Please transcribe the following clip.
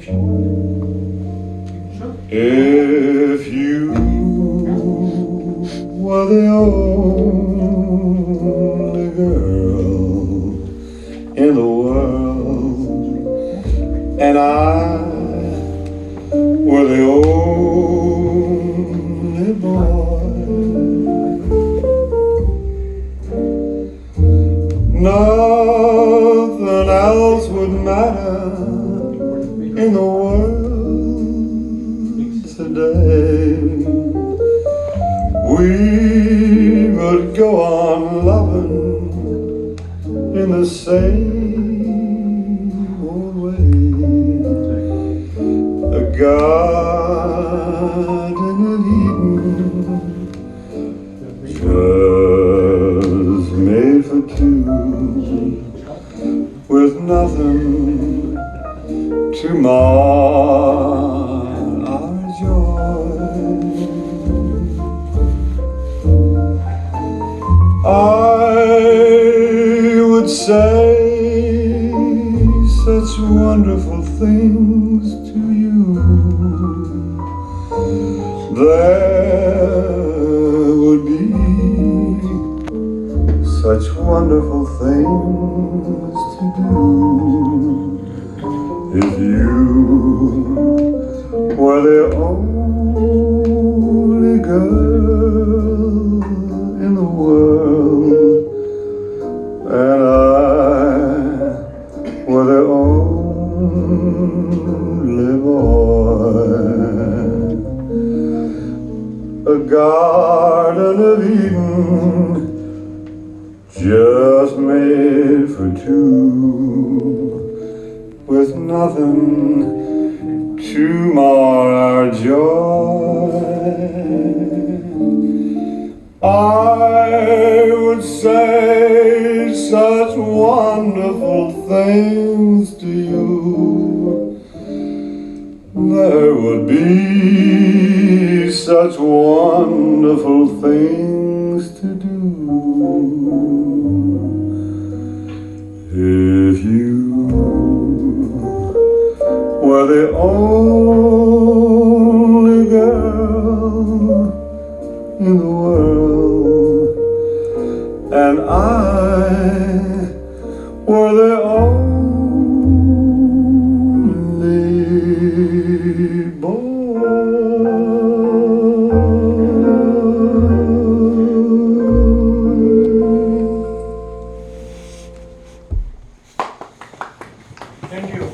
If you were the only girl in the world, and I were the only boy, nothing else would matter in the world today. We would go on loving in the same old way. A garden of Eden, just made for two, with nothing to mar our joy. I would say such wonderful things to you. There would be such wonderful things to do if you were the only girl in the world, and I were the only boy. A garden of Eden, just made for two, with nothing to mar our joy. I would say such wonderful things to you. There would be such wonderful things to do if you were the only girl in the world, and I were the only boy. Thank you.